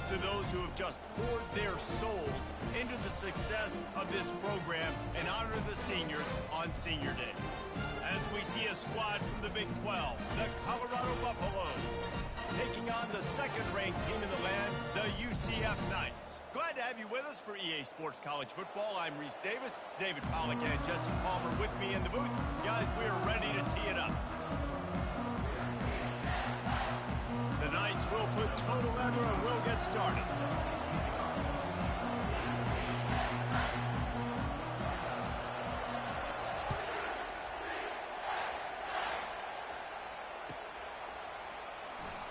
to those who have just poured their souls into the success of this program and honor the seniors on Senior Day. As we see a squad from the Big 12, the Colorado Buffaloes, taking on the second-ranked team in the land, the UCF Knights. Glad to have you with us for EA Sports College Football. I'm Reese Davis, David Pollack, and Jesse Palmer with me in the booth. Guys, we are ready to tee it up. The Knights will put total leather and we'll get started.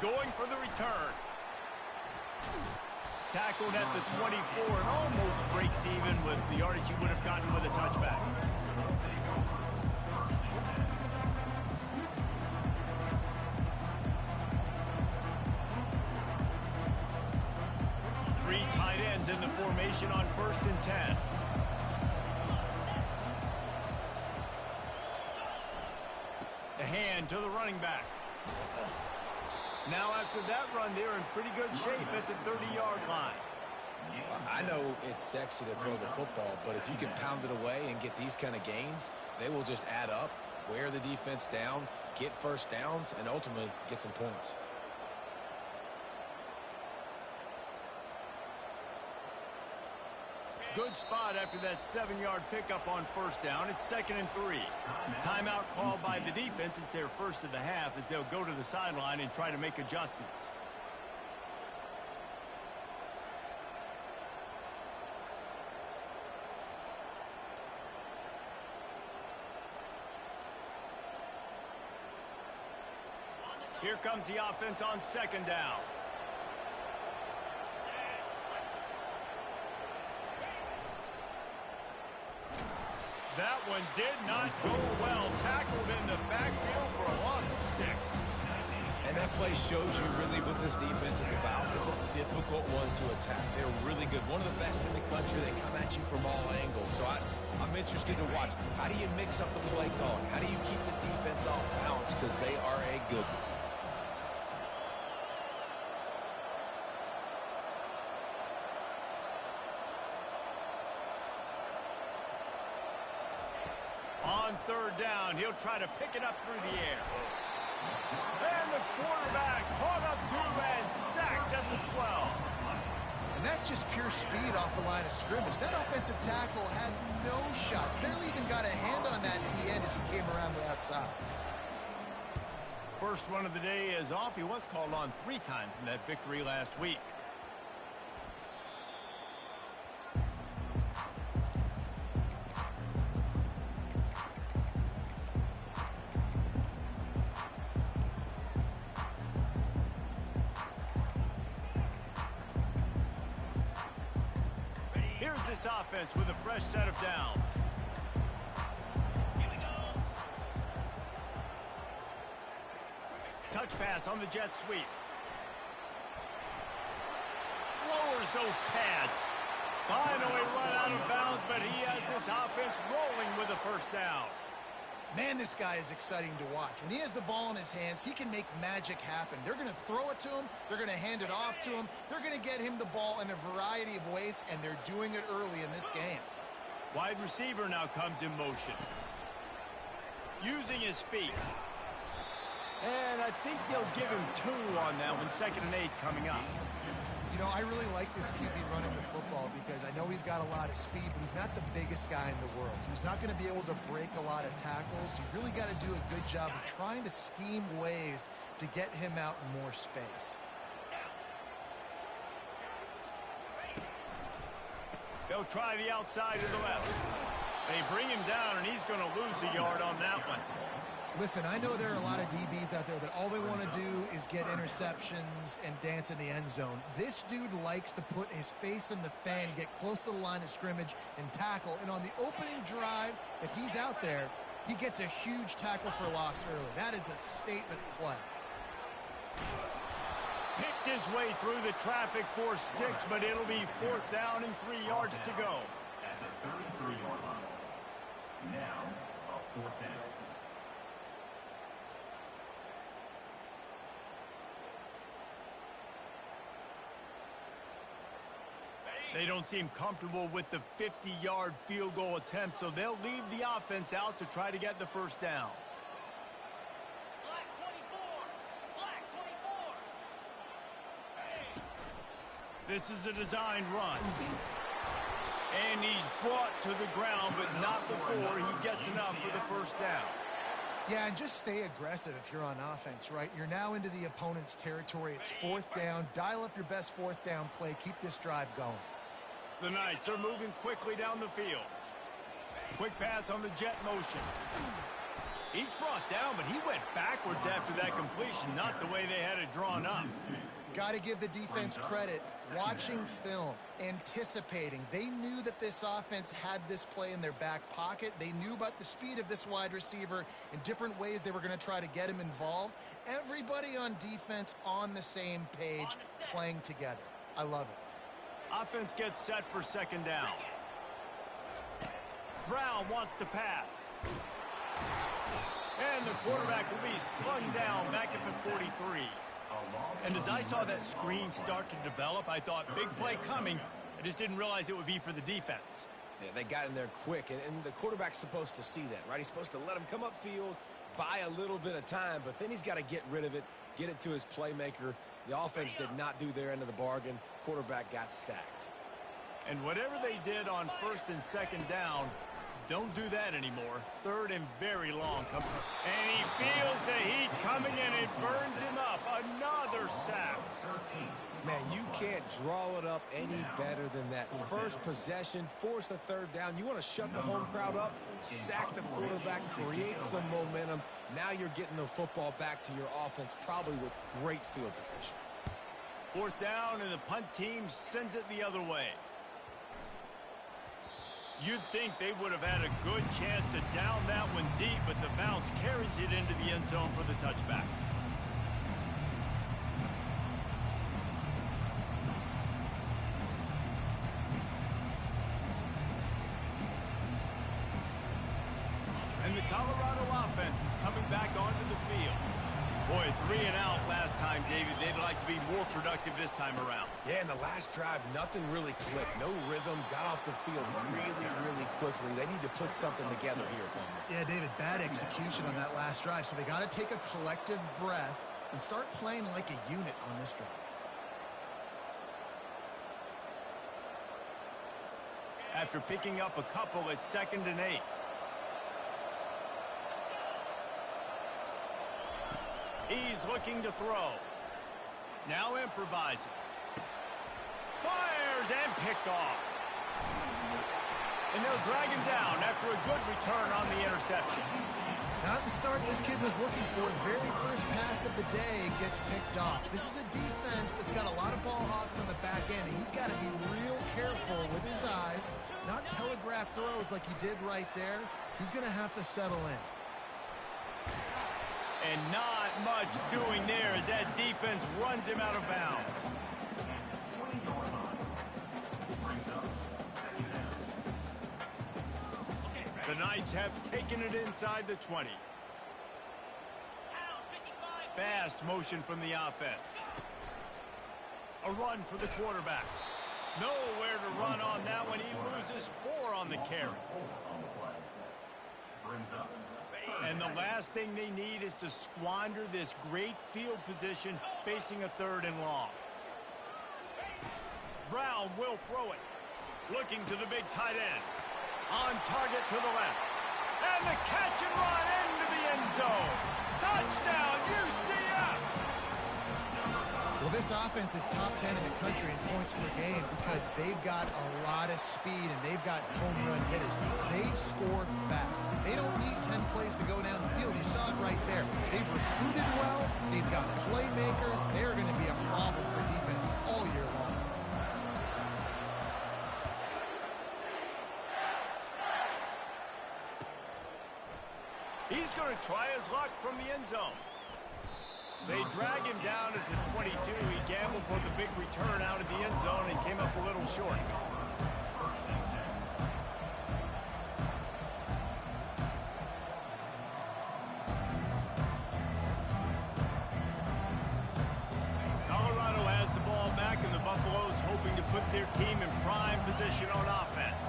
Going for the return. Tackled at the 24 and almost breaks even with the yardage he would have gotten with a touchback. Three tight ends in the formation on 1st and 10. The hand to the running back. Now after that run, they're in pretty good shape at the 30-yard line. I know it's sexy to throw the football, but if you can pound it away and get these kind of gains, they will just add up, wear the defense down, get first downs, and ultimately get some points. Good spot after that 7-yard pickup on 1st down. It's 2nd and 3. Timeout called by the defense. It's their first of the half as they'll go to the sideline and try to make adjustments. Here comes the offense on 2nd down. That one did not go well. Tackled in the backfield for a loss of 6. And that play shows you really what this defense is about. It's a difficult one to attack. They're really good. One of the best in the country. They come at you from all angles. So I'm interested to watch. How do you mix up the play calling? How do you keep the defense off balance? Because they are a good one. On 3rd down, he'll try to pick it up through the air. And the quarterback caught up to and sacked at the 12. And that's just pure speed off the line of scrimmage. That offensive tackle had no shot. Barely even got a hand on that D-end as he came around the outside. First one of the day is off. He was called on 3 times in that victory last week. Here's this offense with a fresh set of downs. Touch pass on the jet sweep. Lowers those pads. Finally run out of bounds, but he has this offense rolling with a 1st down. Man, this guy is exciting to watch. When he has the ball in his hands, he can make magic happen. They're going to throw it to him. They're going to hand it off to him. They're going to get him the ball in a variety of ways, and they're doing it early in this game. Wide receiver now comes in motion. Using his feet. And I think they'll give him 2 on that one. 2nd and 8 coming up. You know, I really like this QB running the football because I know he's got a lot of speed, but he's not the biggest guy in the world. So he's not going to be able to break a lot of tackles. You really got to do a good job of trying to scheme ways to get him out in more space. They'll try the outside to the left. They bring him down, and he's going to lose a yard on that one. Listen, I know there are a lot of DBs out there that all they want to do is get interceptions and dance in the end zone. This dude likes to put his face in the fan, get close to the line of scrimmage, and tackle. And on the opening drive, if he's out there, he gets a huge tackle for loss early. That is a statement play. Picked his way through the traffic for 6, but it'll be 4th down and 3 yards to go. At the 33-yard line. Now, a 4th down. They don't seem comfortable with the 50-yard field goal attempt, so they'll leave the offense out to try to get the first down. Black 24. Black 24. This is a designed run. And he's brought to the ground, but not before he gets enough for the first down. Yeah, and just stay aggressive if you're on offense, right? You're now into the opponent's territory. It's fourth down. Dial up your best fourth down play. Keep this drive going. The Knights are moving quickly down the field. Quick pass on the jet motion. He's brought down, but he went backwards after that completion, not the way they had it drawn up. Got to give the defense credit. Watching film, anticipating. They knew that this offense had this play in their back pocket. They knew about the speed of this wide receiver and different ways they were going to try to get him involved. Everybody on defense on the same page, playing together. I love it. Offense gets set for second down. Brown wants to pass. And the quarterback will be slung down back at the 43. And as I saw that screen start to develop, I thought, big play coming. I just didn't realize it would be for the defense. Yeah, they got in there quick, and the quarterback's supposed to see that, right? He's supposed to let him come upfield, buy a little bit of time, but then he's got to get rid of it, get it to his playmaker. The offense did not do their end of the bargain. Quarterback got sacked. And whatever they did on first and second down, don't do that anymore. Third and very long. And he feels the heat coming, and it burns him up. Another sack. Man, you can't draw it up any better than that. First possession, force a third down. You want to shut the home crowd up, sack the quarterback, create some momentum. Now you're getting the football back to your offense, probably with great field position. Fourth down, and the punt team sends it the other way. You'd think they would have had a good chance to down that one deep, but the bounce carries it into the end zone for the touchback. And the Colorado offense is coming back onto the field. Boy, 3 and out last time, David. They'd like to be more productive this time around. Yeah, in the last drive, nothing really clicked. No rhythm, got off the field really, really quickly. They need to put something together here, Palmer. Yeah, David, bad execution on that last drive. So they got to take a collective breath and start playing like a unit on this drive. After picking up a couple, it's 2nd and 8. He's looking to throw. Now improvising. Fires and picked off. And they'll drag him down after a good return on the interception. Not the start this kid was looking for. Very first pass of the day gets picked off. This is a defense that's got a lot of ball hawks on the back end. And he's got to be real careful with his eyes, not telegraph throws like he did right there. He's going to have to settle in. And not much doing there as that defense runs him out of bounds. The Knights have taken it inside the 20. Fast motion from the offense. A run for the quarterback. Nowhere to run on that one. He loses 4 on the carry. And the last thing they need is to squander this great field position facing a 3rd and long. Brown will throw it. Looking to the big tight end. On target to the left. And the catch and run into the end zone. Touchdown, UCF! Well, this offense is top 10 in the country in points per game because they've got a lot of speed and they've got home run hitters. They score fast. They don't need 10 plays to go down the field. You saw it right there. They've recruited well. They've got playmakers. They're going to be a problem for defenses all year long. He's going to try his luck from the end zone. They drag him down at the 22. He gambled for the big return out of the end zone and came up a little short. Colorado has the ball back, and the Buffaloes hoping to put their team in prime position on offense.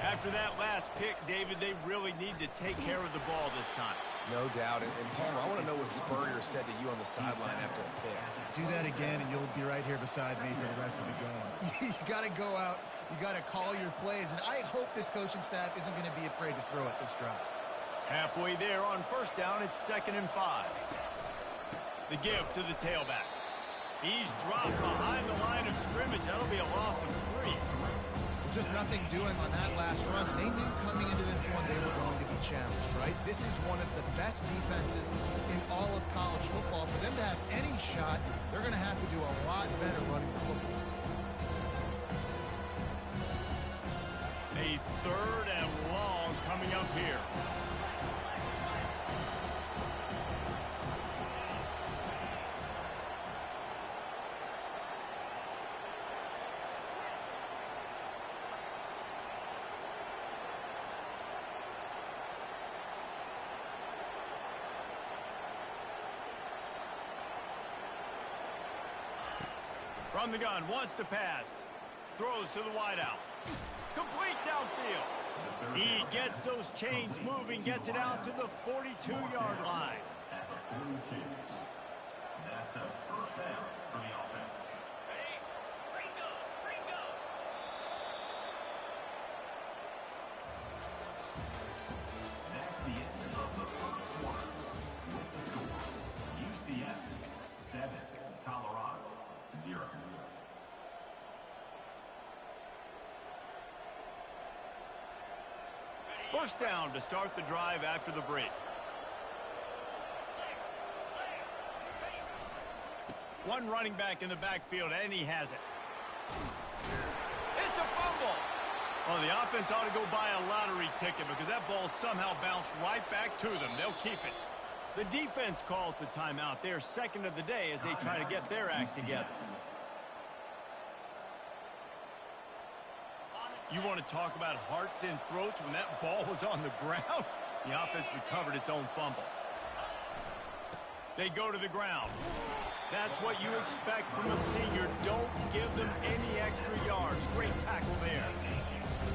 After that last pick, David, they really need to take care of the ball this time. No doubt. And Palmer, I want to know what Spurrier said to you on the sideline after a pick. Do that again, and you'll be right here beside me for the rest of the game. You got to go out. You got to call your plays, and I hope this coaching staff isn't going to be afraid to throw at this drive. Halfway there on first down, it's 2nd and 5. The give to the tailback. He's dropped behind the line of scrimmage. That'll be a loss of 3. Just nothing doing on that last run. They knew coming into this one they were going to be challenged, right? This is one of the best defenses in all of college football. For them to have any shot, they're going to have to do a lot better running the football. A 3rd and long coming up here. From the gun, wants to pass. Throws to the wideout. Complete downfield. He gets those chains moving, gets it out to the 42-yard line. At the 42. That's a first down for the offense. Ready? Ringo! Ringo! That's the end of the first quarter. With the score, UCF 7, Colorado 0. First down to start the drive after the break. One running back in the backfield, and he has it. It's a fumble. Well, the offense ought to go buy a lottery ticket because that ball somehow bounced right back to them. They'll keep it. The defense calls the timeout. They're second of the day as they try to get their act together. You want to talk about hearts and throats when that ball was on the ground? The offense recovered its own fumble. They go to the ground. That's what you expect from a senior. Don't give them any extra yards. Great tackle there.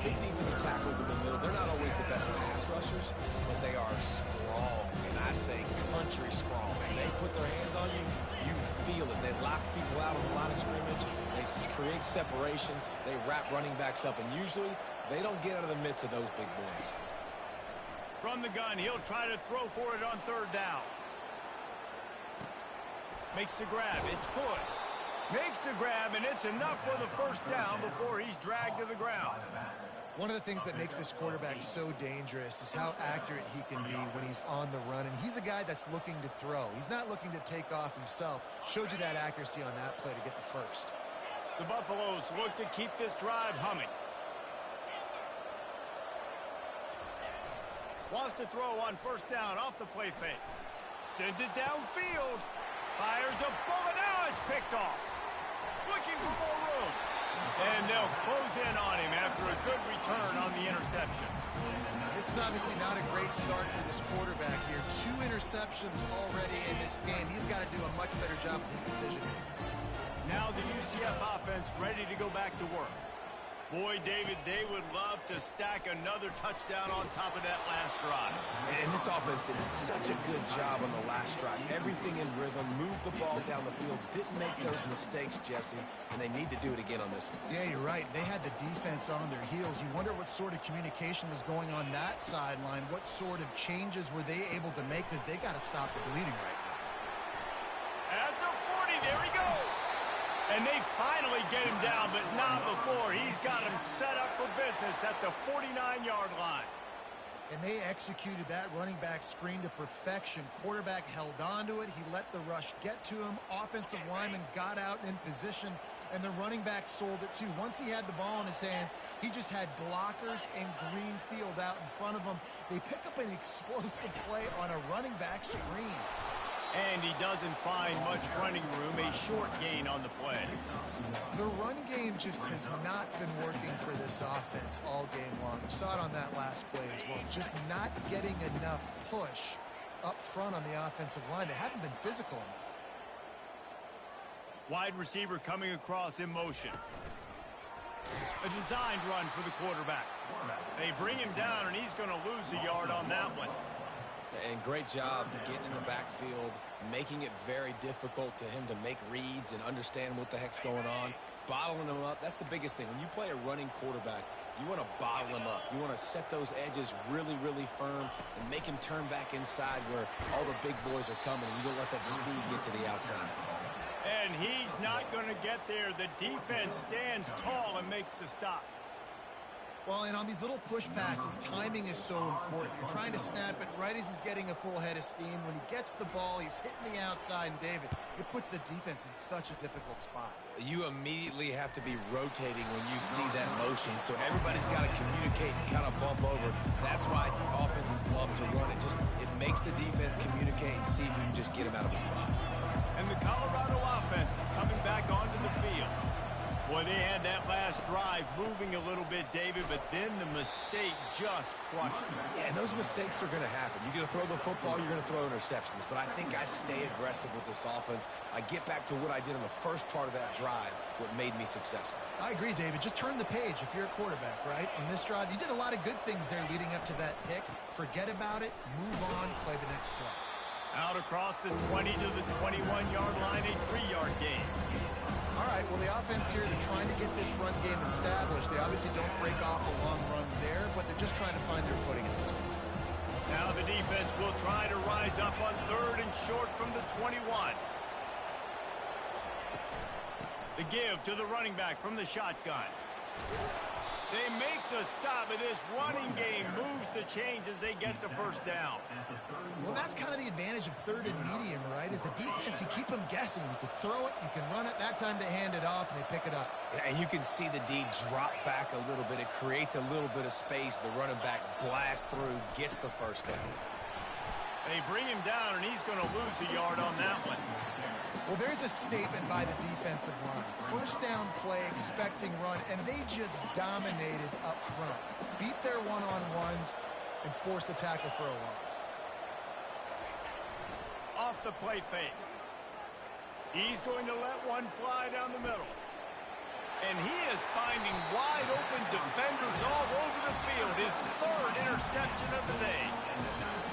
Big defensive tackles in the middle, they're not always the best pass rushers, but they are strong, and I say country strong. And they put their hands on you, you feel it. They lock people out on the line of scrimmage. They create separation. They wrap running backs up, and usually they don't get out of the midst of those big boys. From the gun, he'll try to throw for it on 3rd down. Makes the grab. It's good. Makes the grab, and it's enough for the first down before he's dragged to the ground. One of the things that makes this quarterback so dangerous is how accurate he can be when he's on the run. And he's a guy that's looking to throw. He's not looking to take off himself. Showed you that accuracy on that play to get the first. The Buffaloes look to keep this drive humming. Wants to throw on first down off the play fake. Sends it downfield. Fires a bullet. Now it's picked off. Looking for more room. And they'll close in on him after a good return on the interception. This is obviously not a great start for this quarterback here. 2 interceptions already in this game. He's got to do a much better job with his decision. Now the UCF offense ready to go back to work. Boy, David, they would love to stack another touchdown on top of that last drive. And this offense did such a good job on the last drive. Everything in rhythm, moved the ball down the field, didn't make those mistakes, Jesse, and they need to do it again on this one. Yeah, you're right. They had the defense on their heels. You wonder what sort of communication was going on that sideline. What sort of changes were they able to make because they got to stop the bleeding right now. At the 40, there he goes. And they finally get him down, but not before. He's got him set up for business at the 49-yard line. And they executed that running back screen to perfection. Quarterback held on to it. He let the rush get to him. Offensive lineman got out in position, and the running back sold it too. Once he had the ball in his hands, he just had blockers and green field out in front of him. They pick up an explosive play on a running back screen. And he doesn't find much running room, a short gain on the play. The run game just has not been working for this offense all game long. We saw it on that last play as well. Just not getting enough push up front on the offensive line. They haven't been physical enough. Wide receiver coming across in motion. A designed run for the quarterback. They bring him down, and he's going to lose a yard on that one. And great job getting in the backfield, making it very difficult to him to make reads and understand what the heck's going on. Bottling him up, that's the biggest thing. When you play a running quarterback, you want to bottle him up. You want to set those edges really, really firm and make him turn back inside where all the big boys are coming, and you don't let that speed get to the outside. And he's not going to get there. The defense stands tall and makes the stop. Well, and on these little push passes, timing is so important. You're trying to snap it right as he's getting a full head of steam. When he gets the ball, he's hitting the outside, and David, it puts the defense in such a difficult spot. You immediately have to be rotating when you see that motion, so everybody's got to communicate and kind of bump over. That's why offenses love to run it. It makes the defense communicate and see if you can just get him out of a spot. And the Colorado offense is coming back onto the field. Boy, they had that last drive moving a little bit, David, but then the mistake just crushed them. Yeah, and those mistakes are going to happen. You're going to throw the football, you're going to throw interceptions, but I think I stay aggressive with this offense. I get back to what I did in the first part of that drive, what made me successful. I agree, David. Just turn the page if you're a quarterback, right? On this drive, you did a lot of good things there leading up to that pick. Forget about it, move on, play the next play. Out across the 20 to the 21-yard line, a 3-yard gain. All right, well, the offense here, they're trying to get this run game established. They obviously don't break off a long run there, but they're just trying to find their footing at this point. Now the defense will try to rise up on 3rd and short from the 21. The give to the running back from the shotgun. They make the stop, and this running game moves the chains as they get the first down. Well, that's kind of the advantage of 3rd and medium, right? Is the defense, you keep them guessing. You can throw it, you can run it. That time they hand it off, and they pick it up. Yeah, and you can see the D drop back a little bit. It creates a little bit of space. The running back blasts through, gets the first down. They bring him down, and he's going to lose a yard on that one. Well, there's a statement by the defensive line. First down play, expecting run, and they just dominated up front. Beat their one-on-ones and forced a tackle for a loss. Off the play fake. He's going to let one fly down the middle. And he is finding wide open defenders all over the field. His 3rd interception of the day.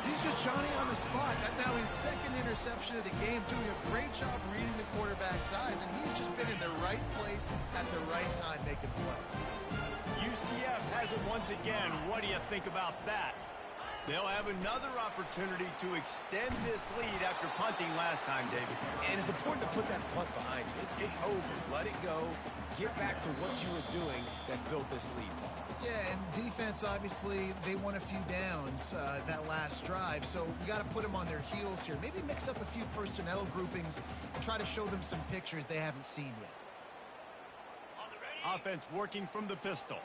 He's just Johnny on the spot. Now his 2nd interception of the game, doing a great job reading the quarterback's eyes, and he's just been in the right place at the right time making plays. UCF has it once again. What do you think about that? They'll have another opportunity to extend this lead after punting last time, David. And it's important to put that punt behind you. It's over. Let it go. Get back to what you were doing that built this lead, Paul. Yeah, and defense, obviously, they won a few downs that last drive, so you got to put them on their heels here. Maybe mix up a few personnel groupings and try to show them some pictures they haven't seen yet. Offense working from the pistol.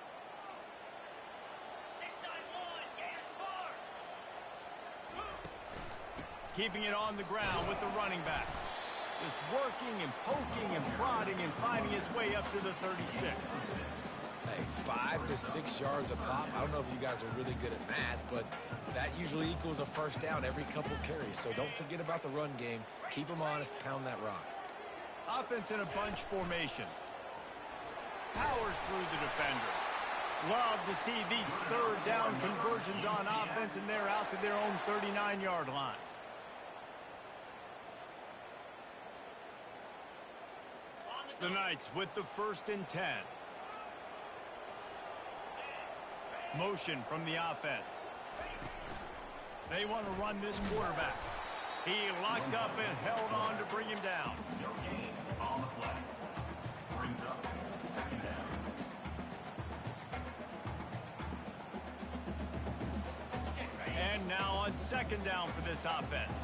691, Gators far. Keeping it on the ground with the running back. Just working and poking and prodding and finding his way up to the 36. Hey, 5 to 6 yards a pop. I don't know if you guys are really good at math, but that usually equals a first down every couple carries. So don't forget about the run game. Keep them honest, pound that rock. Offense in a bunch formation. Powers through the defender. Love to see these 3rd down conversions on offense, and they're out to their own 39-yard line. The Knights with the 1st and 10. Motion from the offense. They want to run this quarterback. He locked up and held on to bring him down. No gain on the play. Brings up 2nd down. And now on 2nd down for this offense.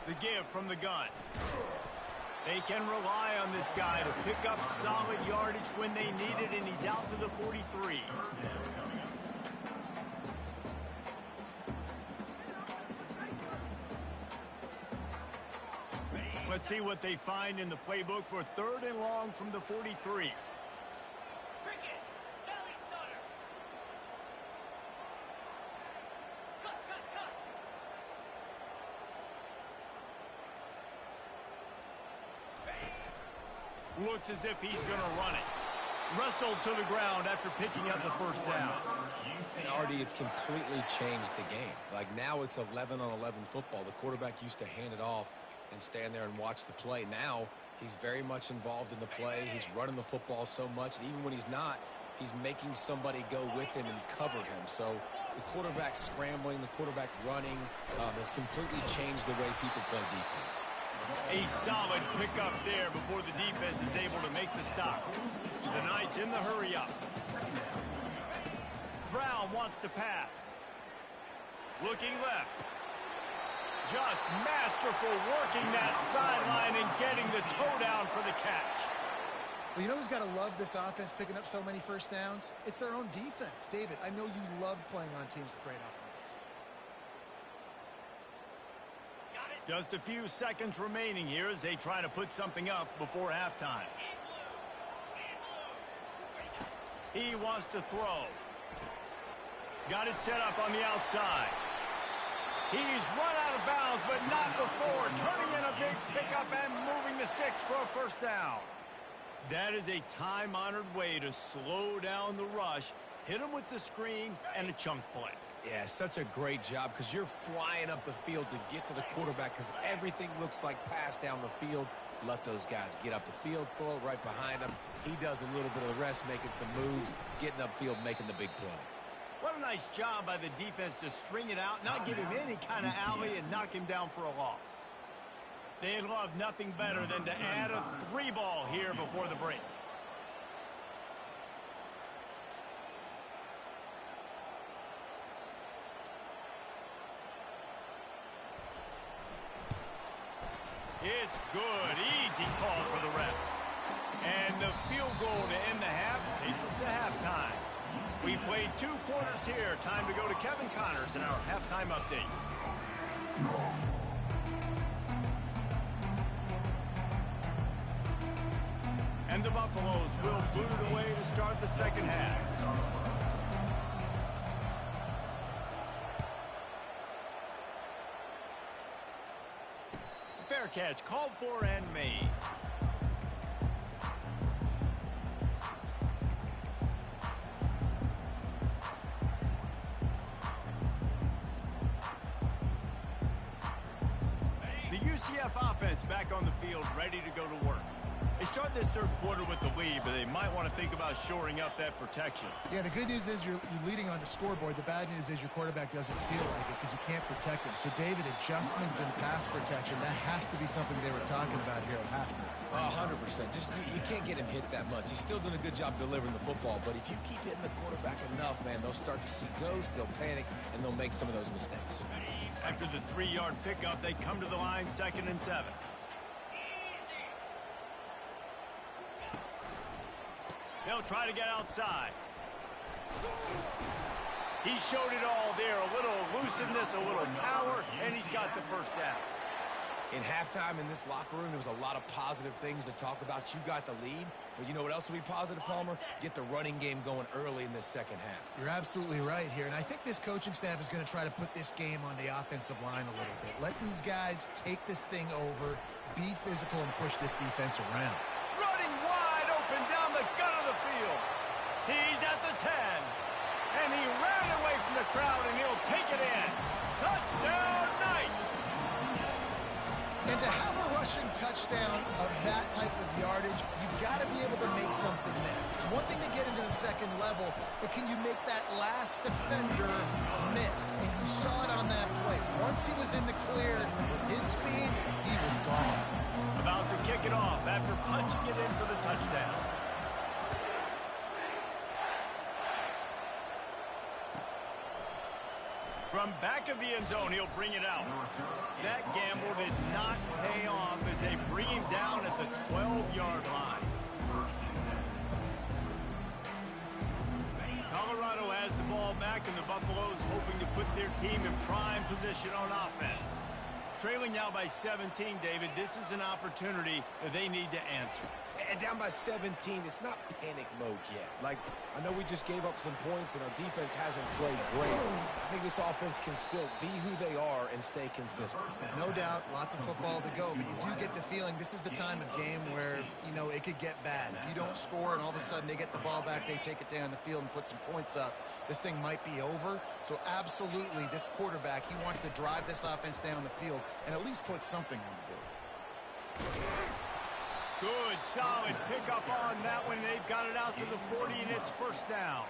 The give from the gun. They can rely on this guy to pick up solid yardage when they need it, and he's out to the 43. Let's see what they find in the playbook for 3rd and long from the 43. Cricket, belly stutter. Cut. Looks as if he's going to run it. Wrestled to the ground after picking up the first down. And Artie, it's completely changed the game. Like now it's 11-on-11 football. The quarterback used to hand it off and stand there and watch the play. Now he's very much involved in the play. He's running the football so much, and even when he's not, he's making somebody go with him and cover him. So the quarterback scrambling, the quarterback running has completely changed the way people play defense. A solid pickup there before the defense is able to make the stop. The Knights in the hurry up. Brown wants to pass. Looking left. Just masterful working that sideline and getting the toe down for the catch. Well, you know who's got to love this offense picking up so many first downs? It's their own defense. David, I know you love playing on teams with great offenses. Just a few seconds remaining here as they try to put something up before halftime. He wants to throw. Got it set up on the outside. He's run out of bounds, but not before. Turning in a big pickup and moving the sticks for a first down. That is a time-honored way to slow down the rush, hit him with the screen, and a chunk play. Yeah, such a great job because you're flying up the field to get to the quarterback because everything looks like pass down the field. Let those guys get up the field, throw it right behind him. He does a little bit of the rest, making some moves, getting upfield, making the big play. What a nice job by the defense to string it out, not give him any kind of alley, and knock him down for a loss. They'd love nothing better than to add a 3-ball here before the break. It's good. Easy call for the refs. And the field goal to end the half takes us to halftime. We played 2 quarters here. Time to go to Kevin Connors in our halftime update. And the Buffaloes will boot it away to start the second half. Fair catch called for and made. The UCF offense back on the field, ready to go to work. They start this third quarter with the lead, but they might want to think about shoring up that protection. Yeah, the good news is you're leading on the scoreboard. The bad news is your quarterback doesn't feel like it because you can't protect him. So, David, adjustments in pass protection, that has to be something they were talking about here at halftime. 100%. Just you can't get him hit that much. He's still doing a good job delivering the football, but if you keep hitting the quarterback enough, man, they'll start to see ghosts, they'll panic, and they'll make some of those mistakes. After the 3-yard pickup, they come to the line 2nd and 7. They'll try to get outside. He showed it all there. A little elusiveness, a little power, and he's got the first down. In halftime in this locker room, there was a lot of positive things to talk about. You got the lead, but you know what else will be positive, Palmer? Get the running game going early in this second half. You're absolutely right here, and I think this coaching staff is going to try to put this game on the offensive line a little bit. Let these guys take this thing over, be physical, and push this defense around. Running wide open down the gut of the field. He's at the 10. And he ran away from the crowd, and he'll take it in. Touchdown, Knights! And to have a rushing touchdown of that type of yardage, you've got to be able to make something miss. It's one thing to get into the second level, but can you make that last defender miss? And you saw it on that play. Once he was in the clear with his speed, he was gone. About to kick it off after punching it in for the touchdown. From back of the end zone, he'll bring it out. That gamble did not pay off as they bring him down at the 12-yard line. Colorado has the ball back, and the Buffaloes hoping to put their team in prime position on offense. Trailing now by 17, David. This is an opportunity that they need to answer. And down by 17, it's not panic mode yet. Like, I know we just gave up some points and our defense hasn't played great. I think this offense can still be who they are and stay consistent. No doubt, lots of football to go, but you do get the feeling this is the time of game where, you know, it could get bad. If you don't score and all of a sudden they get the ball back, they take it down the field and put some points up, this thing might be over. So absolutely, this quarterback, he wants to drive this offense down the field and at least put something on the board. Good, solid pickup on that one. They've got it out to the 40, and it's first down.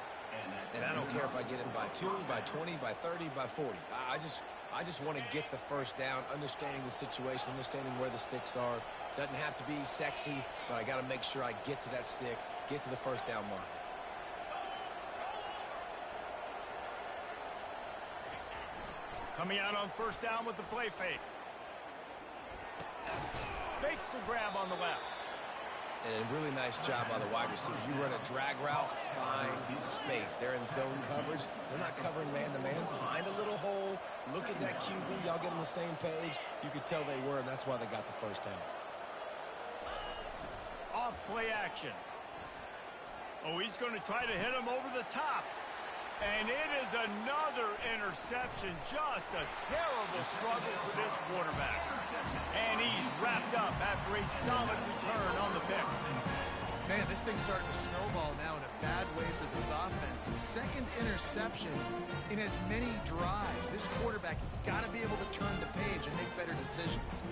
And I don't care if I get him by 2, by 20, by 30, by 40. I just want to get the first down, understanding the situation, understanding where the sticks are. Doesn't have to be sexy, but I got to make sure I get to that stick, get to the first down mark. Coming out on first down with the play fake. Makes the grab on the left. And a really nice job by the wide receiver. You run a drag route, find space. They're in zone coverage. They're not covering man-to-man. Find a little hole. Look at that QB. Y'all get on the same page. You could tell they were, and that's why they got the first down. Off play action. Oh, he's going to try to hit him over the top. And it is another interception. Just a terrible struggle for this quarterback. And he's wrapped up after a solid return on the pick. Man, this thing's starting to snowball now in a bad way for this offense. The second interception in as many drives. This quarterback has got to be able to turn the page and make better decisions.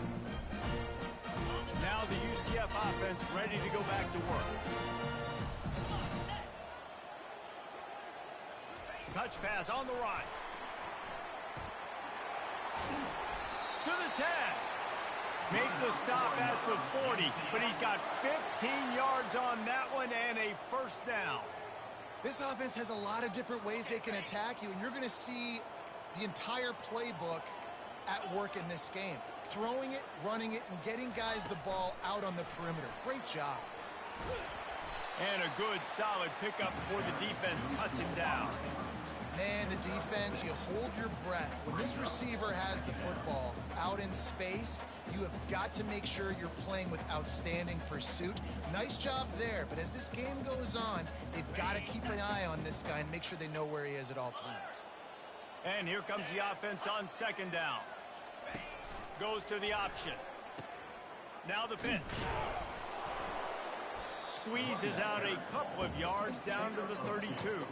Now the UCF offense ready to go back to work. Touch pass on the right. To the 10. Make the stop at the 40, but he's got 15 yards on that one and a first down. This offense has a lot of different ways they can attack you, and you're going to see the entire playbook at work in this game. Throwing it, running it, and getting guys the ball out on the perimeter. Great job. And a good, solid pickup before the defense cuts him down. Man, the defense, you hold your breath. When this receiver has the football out in space, you have got to make sure you're playing with outstanding pursuit. Nice job there, but as this game goes on, they've got to keep an eye on this guy and make sure they know where he is at all times. And here comes the offense on second down. Goes to the option. Now the pitch. Squeezes out a couple of yards down to the 32.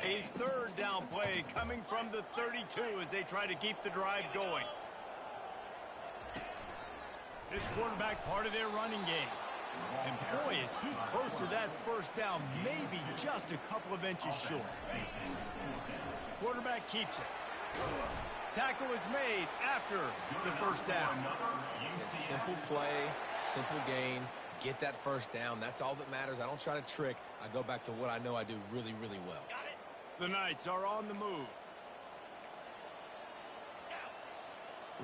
A third down play coming from the 32 as they try to keep the drive going. This quarterback part of their running game. And boy, is he close to that first down, maybe just a couple of inches short. Quarterback keeps it. Tackle is made after the first down. Simple play, simple gain. Get that first down. That's all that matters. I don't try to trick. I go back to what I know I do really, really well. The Knights are on the move.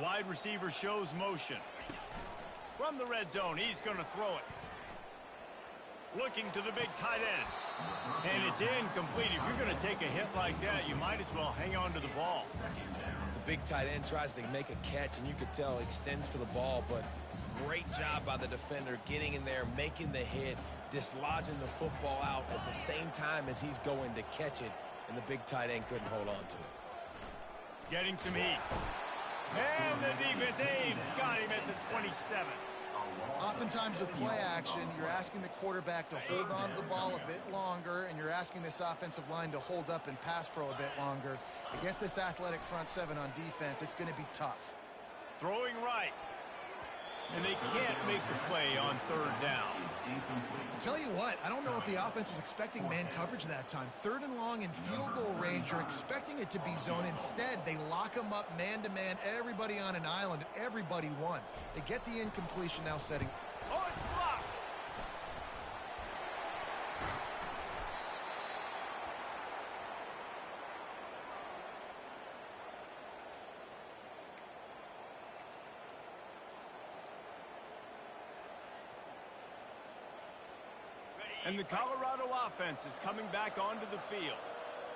Wide receiver shows motion. From the red zone, he's going to throw it. Looking to the big tight end. And it's incomplete. If you're going to take a hit like that, you might as well hang on to the ball. The big tight end tries to make a catch, and you could tell extends for the ball, but great job by the defender getting in there, making the hit, dislodging the football out at the same time as he's going to catch it, and the big tight end couldn't hold on to it. Getting some heat. And the defense got him at the 27. Oftentimes with play action, you're asking the quarterback to hold on to the ball a bit longer, and you're asking this offensive line to hold up and pass pro a bit longer. Against this athletic front seven on defense, it's going to be tough. Throwing right. And they can't make the play on third down. I'll tell you what, I don't know if the offense was expecting man coverage that time. Third and long in field goal range, you're expecting it to be zone. Instead, they lock them up man-to-man, everybody on an island, and everybody won. They get the incompletion now setting. Oh, it's blocked. And the Colorado offense is coming back onto the field.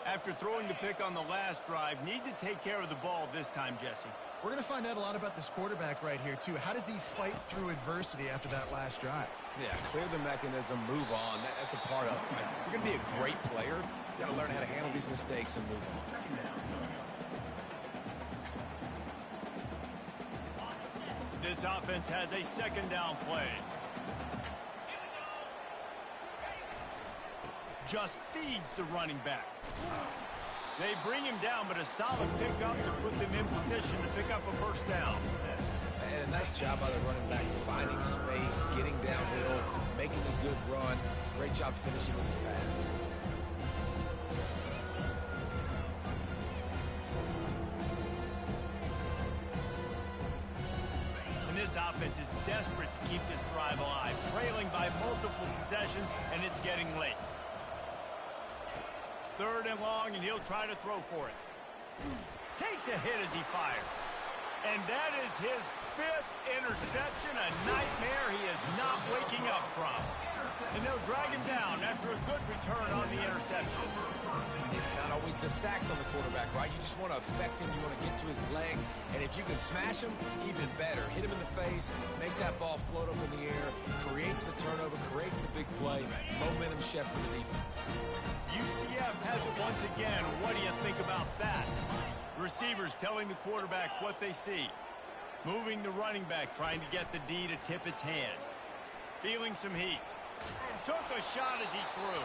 After throwing the pick on the last drive, need to take care of the ball this time, Jesse. We're going to find out a lot about this quarterback right here, too. How does he fight through adversity after that last drive? Yeah, clear the mechanism, move on. That's a part of it. Right? If you're going to be a great player, you got to learn how to handle these mistakes and move on. This offense has a second down play. Just feeds the running back. They bring him down, but a solid pickup to put them in position to pick up a first down. And a nice job by the running back, finding space, getting downhill, making a good run. Great job finishing with his pads. And this offense is desperate to keep this drive alive, trailing by multiple possessions, and it's getting late. Third and long, and he'll try to throw for it. Takes a hit as he fires. And that is his 5th interception, a nightmare he is not waking up from. And they'll drag him down after a good return on the interception. It's not always the sacks on the quarterback, right? You just want to affect him. You want to get to his legs. And if you can smash him, even better. Hit him in the face, make that ball float up in the air, creates the turnover, creates the big play, momentum shift for the defense. UCF has it once again. What do you think about that? Receivers telling the quarterback what they see. Moving the running back, trying to get the D to tip its hand. Feeling some heat. Took a shot as he threw.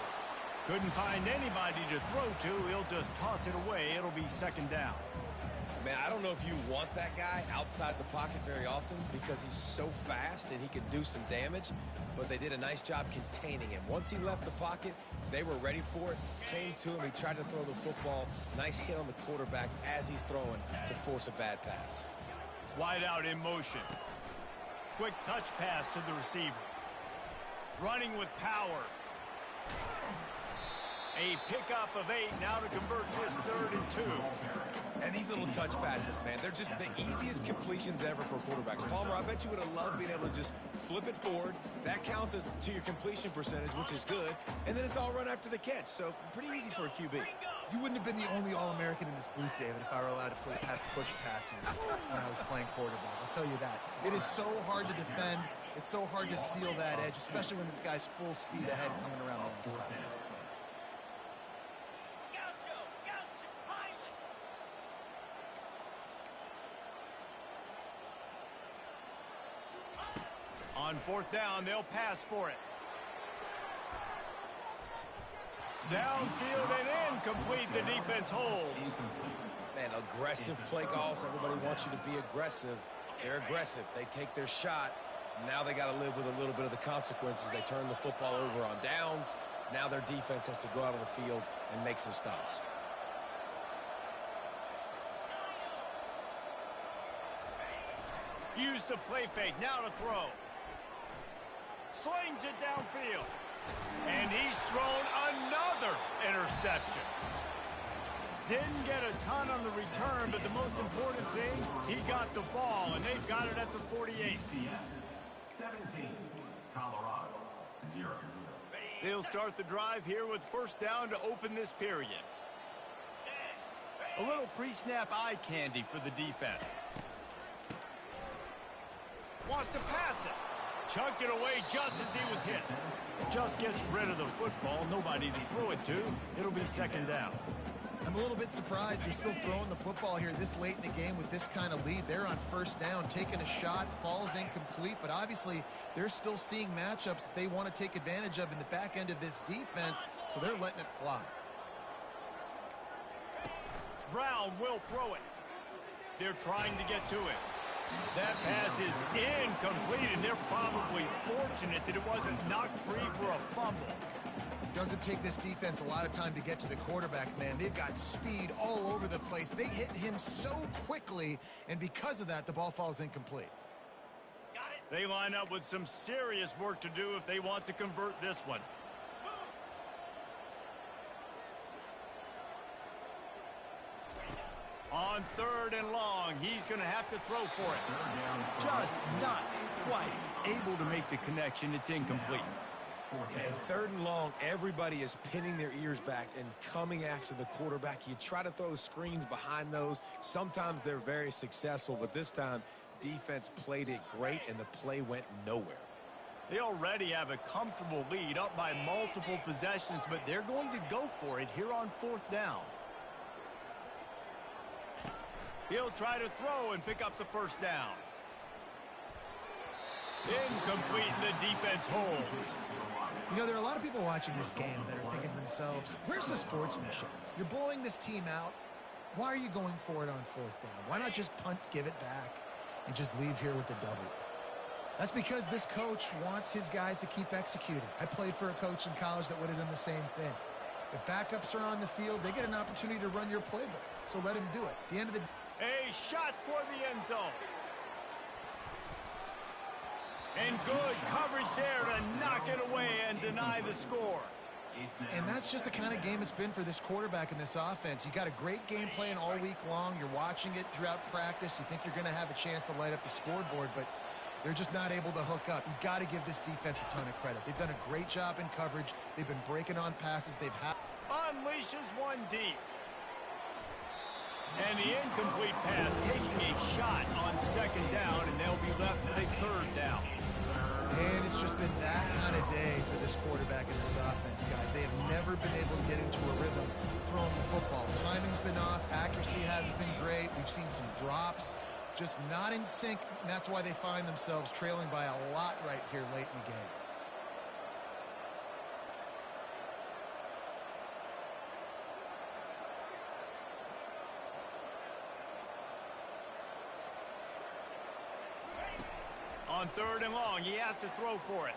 Couldn't find anybody to throw to. He'll just toss it away. It'll be second down. Man, I don't know if you want that guy outside the pocket very often because he's so fast and he can do some damage, but they did a nice job containing him. Once he left the pocket, they were ready for it, came to him, he tried to throw the football. Nice hit on the quarterback as he's throwing to force a bad pass. Wide out in motion. Quick touch pass to the receiver. Running with power. A pickup of 8 now to convert this 3rd and 2. And these little touch passes, man, they're just the easiest completions ever for quarterbacks. Palmer, I bet you would have loved being able to just flip it forward. That counts as to your completion percentage, which is good. And then it's all run after the catch, so pretty easy for a QB. You wouldn't have been the only All-American in this booth, David, if I were allowed to have push passes when I was playing quarterback. I'll tell you that. It is so hard to defend. It's so hard to seal that edge, especially when this guy's full speed ahead coming around the inside. On 4th down, they'll pass for it. Downfield and incomplete. The defense holds. Man, aggressive play calls. Everybody wants you to be aggressive. They're aggressive. They take their shot. Now they got to live with a little bit of the consequences. They turn the football over on downs. Now their defense has to go out on the field and make some stops. Use the play fake. Now to throw. Slings it downfield. And he's thrown another interception. Didn't get a ton on the return, but the most important thing, he got the ball, and they've got it at the 48. UCF 17, Colorado 0. They'll start the drive here with 1st down to open this period. A little pre-snap eye candy for the defense. Wants to pass it. Chucked it away just as he was hit. Just gets rid of the football. Nobody to throw it to. It'll be second down. I'm a little bit surprised they're still throwing the football here this late in the game with this kind of lead. They're on 1st down, taking a shot, falls incomplete, but obviously they're still seeing matchups that they want to take advantage of in the back end of this defense, so they're letting it fly. Brown will throw it. They're trying to get to it. That pass is incomplete, and they're probably fortunate that it wasn't knocked free for a fumble. Doesn't take this defense a lot of time to get to the quarterback, man. They've got speed all over the place. They hit him so quickly, and because of that, the ball falls incomplete. They line up with some serious work to do if they want to convert this one. On 3rd and long, he's going to have to throw for it. Just not quite able to make the connection. It's incomplete. And third and long, everybody is pinning their ears back and coming after the quarterback. You try to throw screens behind those. Sometimes they're very successful, but this time, defense played it great, and the play went nowhere. They already have a comfortable lead, up by multiple possessions, but they're going to go for it here on fourth down. He'll try to throw and pick up the first down. Incomplete, and the defense holds. You know, there are a lot of people watching this game that are thinking to themselves, where's the sportsmanship? You're blowing this team out. Why are you going for it on fourth down? Why not just punt, give it back, and just leave here with a W? That's because this coach wants his guys to keep executing. I played for a coach in college that would have done the same thing. If backups are on the field, they get an opportunity to run your playbook. So let him do it. At the end of the A shot toward the end zone. And good coverage there to knock it away and deny the score. And that's just the kind of game it's been for this quarterback in this offense. You got a great game plan all week long. You're watching it throughout practice. You think you're going to have a chance to light up the scoreboard, but they're just not able to hook up. You got to give this defense a ton of credit. They've done a great job in coverage. They've been breaking on passes. They've had Unleashes one deep. And the incomplete pass taking a shot on second down, and they'll be left with a third down. And it's just been that kind of day for this quarterback and this offense, guys. They have never been able to get into a rhythm throwing the football. Timing's been off. Accuracy hasn't been great. We've seen some drops. Just not in sync, and that's why they find themselves trailing by a lot right here late in the game. On third and long, he has to throw for it.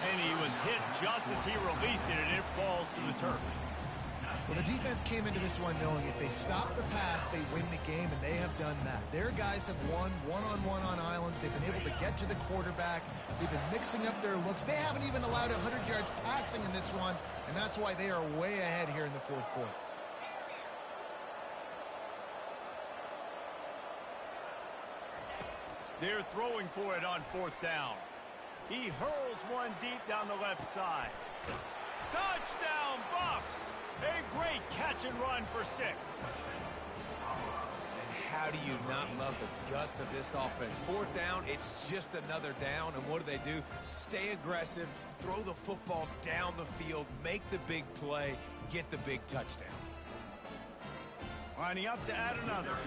And he was hit just as he released it, and it falls to the turf. Well, the defense came into this one knowing if they stop the pass, they win the game, and they have done that. Their guys have won one-on-one on islands. They've been able to get to the quarterback. They've been mixing up their looks. They haven't even allowed 100 yards passing in this one, and that's why they are way ahead here in the fourth quarter. They're throwing for it on fourth down. He hurls one deep down the left side. Touchdown, Buffs! A great catch and run for 6. And how do you not love the guts of this offense? Fourth down, it's just another down, and what do? Stay aggressive, throw the football down the field, make the big play, get the big touchdown. Lining up to add another.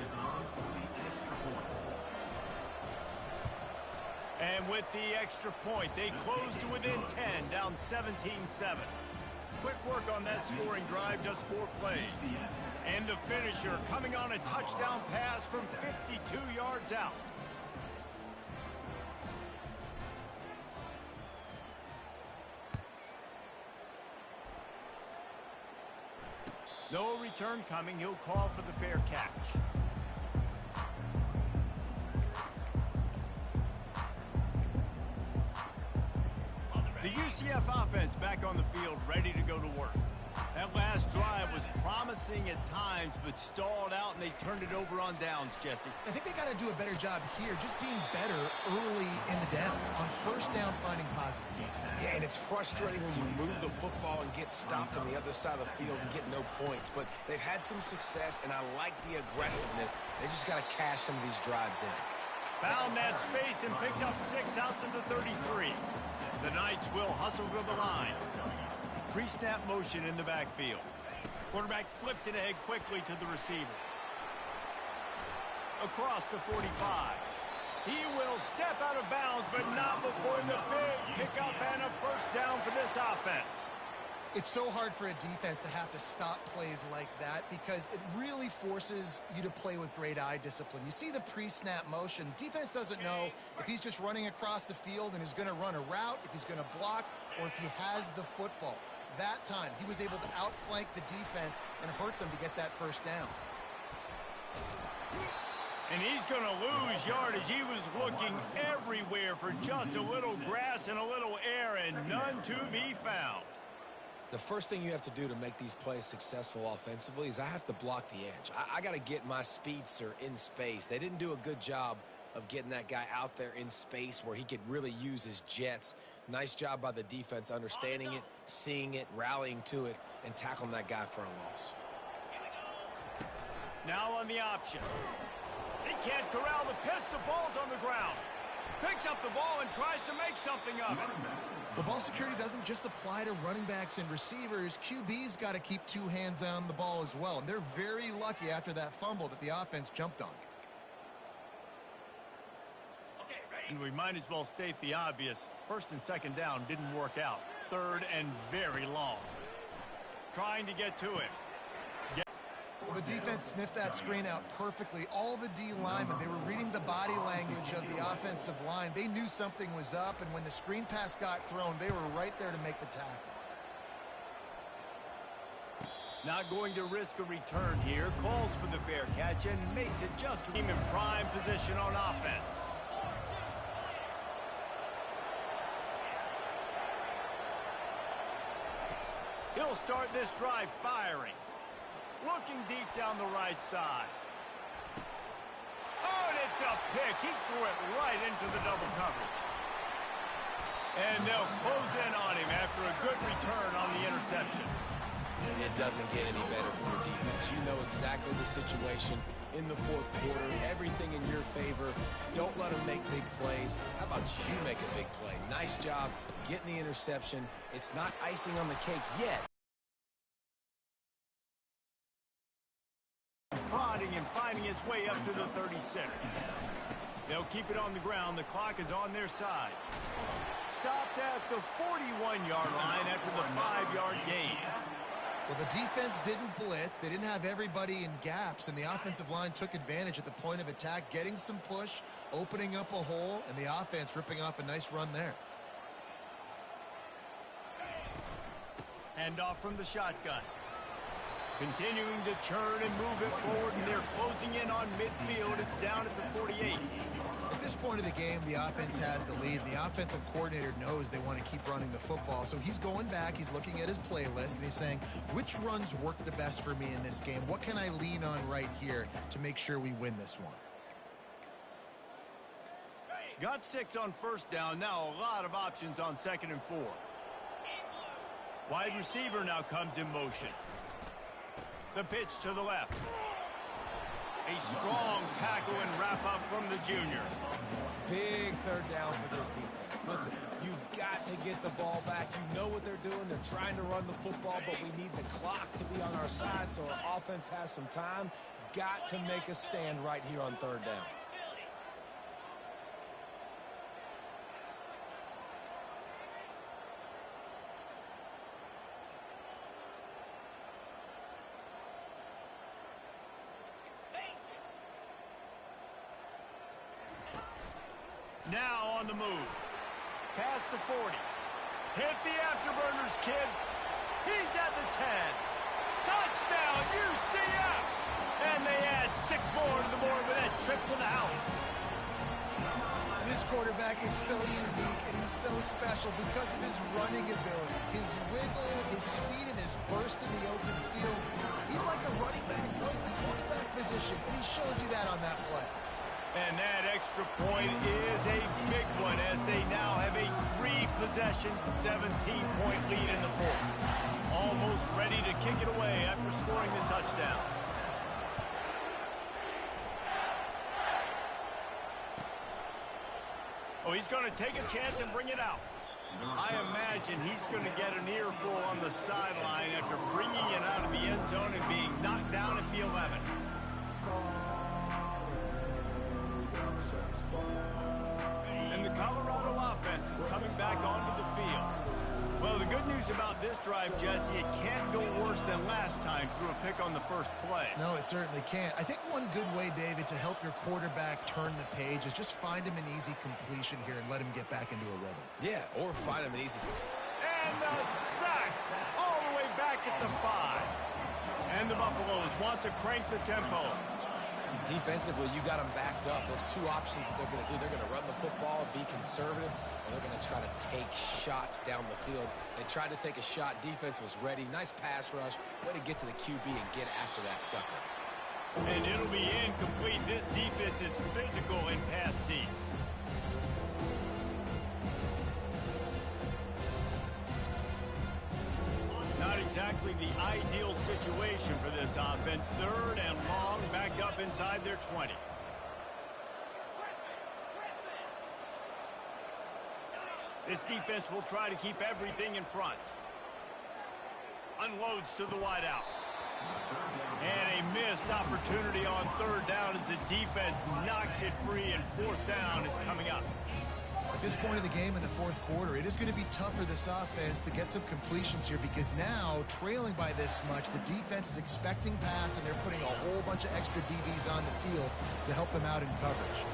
And with the extra point, they close to within 10, down 17-7. Quick work on that scoring drive, just 4 plays. And the finisher coming on a touchdown pass from 52 yards out. No return coming. He'll call for the fair catch. The UCF offense back on the field, ready to go to work. That last drive was promising at times, but stalled out, and they turned it over on downs, Jesse. I think they got to do a better job here, just being better early in the downs. On first down, finding positive. Yeah, and it's frustrating when you move the football and get stopped on the other side of the field and get no points. But they've had some success, and I like the aggressiveness. They just got to cash some of these drives in. Found that space and picked up 6 out to the 33. The Knights will hustle to the line. Pre-snap motion in the backfield. Quarterback flips it ahead quickly to the receiver. Across the 45. He will step out of bounds, but not before the big pickup and a first down for this offense. It's so hard for a defense to have to stop plays like that because it really forces you to play with great eye discipline. You see the pre-snap motion. Defense doesn't know if he's just running across the field and is going to run a route, if he's going to block, or if he has the football. That time, he was able to outflank the defense and hurt them to get that first down. And he's going to lose yardage. He was looking everywhere for just a little grass and a little air, and none to be found. The first thing you have to do to make these plays successful offensively is I have to block the edge. I got to get my speedster in space. They didn't do a good job of getting that guy out there in space where he could really use his jets. Nice job by the defense understanding it, seeing it, rallying to it, and tackling that guy for a loss. Now on the option. He can't corral the pitch. The ball's on the ground. Picks up the ball and tries to make something of it. Well, ball security doesn't just apply to running backs and receivers. QB's got to keep two hands on the ball as well. And they're very lucky after that fumble that the offense jumped on. And we might as well state the obvious. First and second down didn't work out. Third and very long. Trying to get to it. Well, the defense sniffed that screen out perfectly. All the D linemen, they were reading the body language of the offensive line. They knew something was up, and when the screen pass got thrown, they were right there to make the tackle. Not going to risk a return here. Calls for the fair catch and makes it just in prime position on offense. He'll start this drive firing. Looking deep down the right side. Oh, and it's a pick. He threw it right into the double coverage. And they'll close in on him after a good return on the interception. It doesn't get any better from your defense. You know exactly the situation in the fourth quarter. Everything in your favor. Don't let them make big plays. How about you make a big play? Nice job getting the interception. It's not icing on the cake yet. Prodding and finding his way up to the 36. They'll keep it on the ground. The clock is on their side. Stopped at the 41-yard line after the 5-yard gain. Well, the defense didn't blitz. They didn't have everybody in gaps, and the offensive line took advantage at the point of attack, getting some push, opening up a hole, and the offense ripping off a nice run there. Hand off from the shotgun. Continuing to churn and move it forward, and they're closing in on midfield. It's down at the 48. At this point of the game, the offense has the lead. The offensive coordinator knows they want to keep running the football, so he's going back, he's looking at his playlist, and he's saying, which runs work the best for me in this game? What can I lean on right here to make sure we win this one? Got 6 on first down. Now a lot of options on 2nd and 4. Wide receiver now comes in motion. The pitch to the left. A strong tackle and wrap up from the junior. Big third down for this defense. Listen, you've got to get the ball back. You know what they're doing. They're trying to run the football, but we need the clock to be on our side so our offense has some time. Got to make a stand right here on third down. Now on the move. Past the 40. Hit the afterburners, kid. He's at the 10. Touchdown, UCF! And they add 6 more to the board with that trip to the house. This quarterback is so unique and he's so special because of his running ability, his wiggle, his speed, and his burst in the open field. He's like a running back playing the quarterback position, and he shows you that on that play. And that extra point is a big one as they now have a 3-possession, 17-point lead in the fourth. Almost ready to kick it away after scoring the touchdown. Oh, he's going to take a chance and bring it out. I imagine he's going to get an earful on the sideline after bringing it out of the end zone and being knocked down at the 11. And the Colorado offense is coming back onto the field. Well, the good news about this drive, Jesse, it can't go worse than last time through a pick on the first play. No, it certainly can't. I think one good way, David, to help your quarterback turn the page is just find him an easy completion here and let him get back into a rhythm. Yeah, or find him an easy. And the sack all the way back at the 5. And the Buffaloes want to crank the tempo. Defensively, you got them backed up. There's two options that they're going to do. They're going to run the football, be conservative, or they're going to try to take shots down the field. They tried to take a shot. Defense was ready. Nice pass rush. Way to get to the QB and get after that sucker. And it'll be incomplete. This defense is physical and pass deep. Not exactly the ideal situation for this offense. Third and long, back up inside their 20. This defense will try to keep everything in front. Unloads to the wideout. And a missed opportunity on third down as the defense knocks it free, and fourth down is coming up. At this point in the game in the fourth quarter, it is going to be tough for this offense to get some completions here because now, trailing by this much, the defense is expecting pass, and they're putting a whole bunch of extra DBs on the field to help them out in coverage.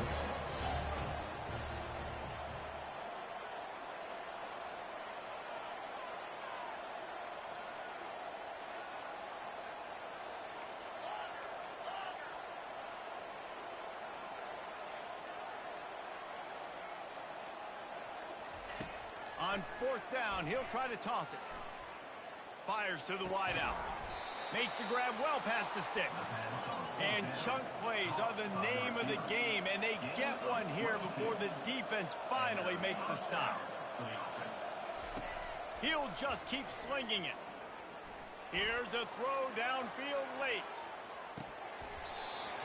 On fourth down, he'll try to toss it. Fires to the wideout. Makes the grab well past the sticks. And chunk plays are the name of the game, and they get one here before the defense finally makes the stop. He'll just keep slinging it. Here's a throw downfield late.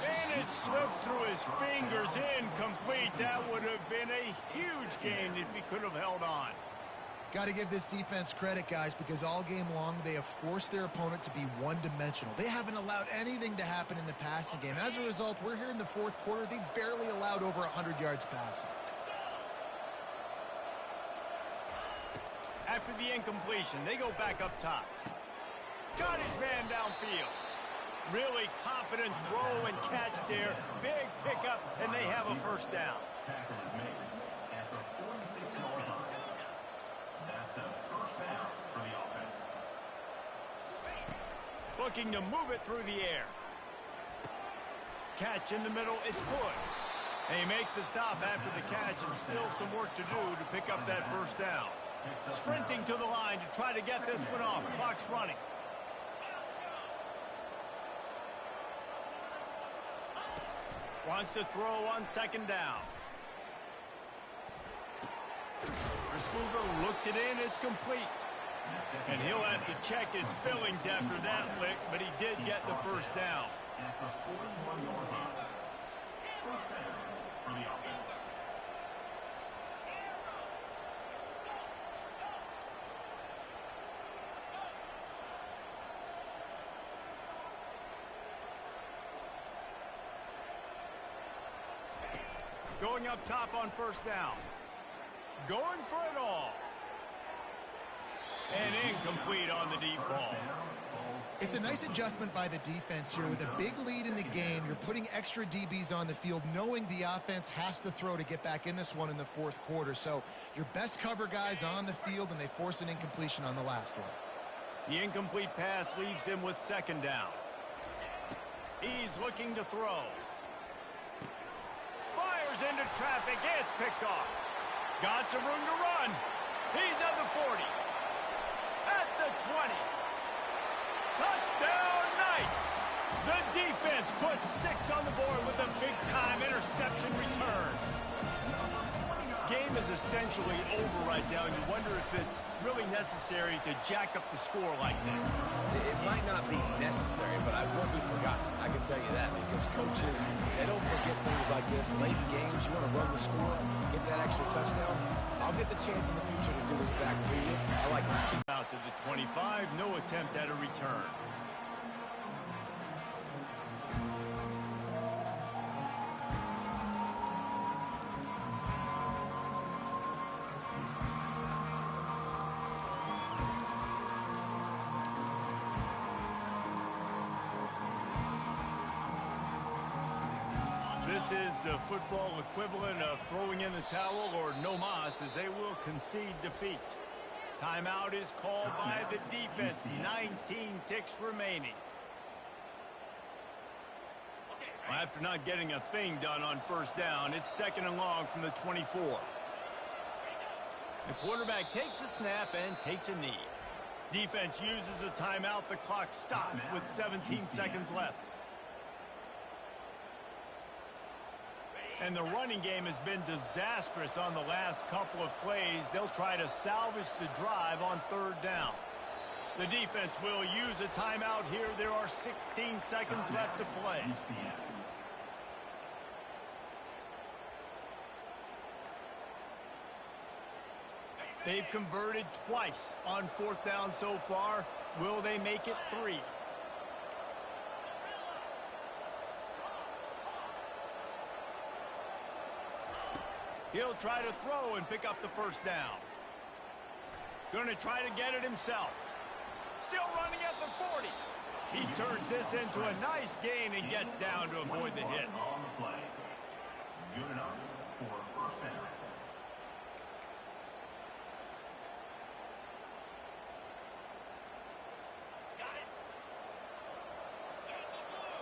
And it slips through his fingers, incomplete. That would have been a huge gain if he could have held on. Got to give this defense credit, guys, because all game long they have forced their opponent to be one-dimensional. They haven't allowed anything to happen in the passing game. As a result, we're here in the fourth quarter. They barely allowed over 100 yards passing. After the incompletion, they go back up top. Got his man downfield. Really confident throw and catch there. Big pickup, and they have a first down. Tackle is made at the 46-yard line. That's a first down for the offense. Looking to move it through the air. Catch in the middle, it's good. They make the stop after the catch, and still some work to do to pick up that first down. Sprinting to the line to try to get this one off. Clock's running. Wants to throw on second down. Receiver looks it in, it's complete. And he'll have to check his fillings after that lick, but he did get the first down. At the 41-yard line. First down for the offense. Going up top on first down. Going for it all. And incomplete on the deep ball. It's a nice adjustment by the defense here. With a big lead in the game, you're putting extra DBs on the field, knowing the offense has to throw to get back in this one in the fourth quarter. So your best cover guys on the field, and they force an incompletion on the last one. The incomplete pass leaves him with second down. He's looking to throw. Fires into traffic. It's picked off. Got some room to run. He's at the 40. At the 20. Touchdown Knights! The defense puts 6 on the board with a big-time interception return. Game is essentially over right now, and you wonder if it's really necessary to jack up the score like this. It might not be necessary, but I won't be forgotten. I can tell you that, because coaches, they don't forget things like this. Late in games, you want to run the score, get that extra touchdown. I'll get the chance in the future to do this back to you. I like this. Keep out to the 25, no attempt at a return. This is the football equivalent of throwing in the towel, or no mas, as they will concede defeat. Timeout is called by the defense. 19 ticks remaining. After not getting a thing done on first down, it's 2nd and long from the 24. The quarterback takes a snap and takes a knee. Defense uses a timeout. The clock stops with 17 seconds left. And the running game has been disastrous on the last couple of plays. They'll try to salvage the drive on 3rd down. The defense will use a timeout here. There are 16 seconds left to play. They've converted twice on 4th down so far. Will they make it 3? He'll try to throw and pick up the first down. Going to try to get it himself. Still running at the 40. He turns this into a nice gain and gets down to avoid the hit. On the play. Good enough for first down. Got it. Yankee blue.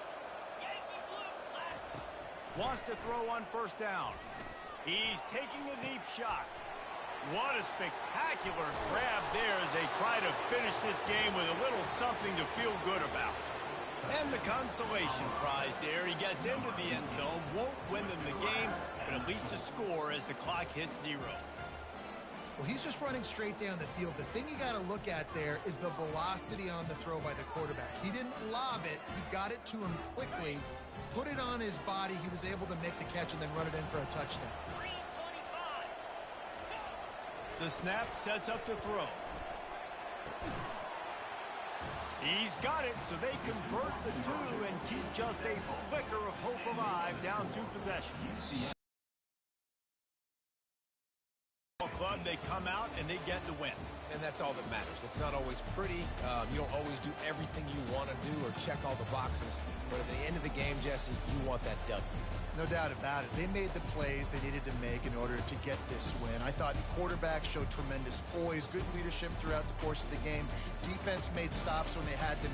Yankee blue. Last. Wants to throw on first down. He's taking a deep shot. What a spectacular grab there as they try to finish this game with a little something to feel good about. And the consolation prize there. He gets into the end zone, won't win them the game, but at least a score as the clock hits 0. Well, he's just running straight down the field. The thing you got to look at there is the velocity on the throw by the quarterback. He didn't lob it. He got it to him quickly, put it on his body. He was able to make the catch and then run it in for a touchdown. 3:25. The snap sets up the throw. He's got it, so they convert the 2 and keep just a flicker of hope alive down 2 possessions. Club, they come out and they get the win. And that's all that matters. It's not always pretty. You don't always do everything you want to do or check all the boxes. But at the end of the game, Jesse, you want that W. No doubt about it. They made the plays they needed to make in order to get this win. I thought the quarterback showed tremendous poise, good leadership throughout the course of the game. Defense made stops when they had them.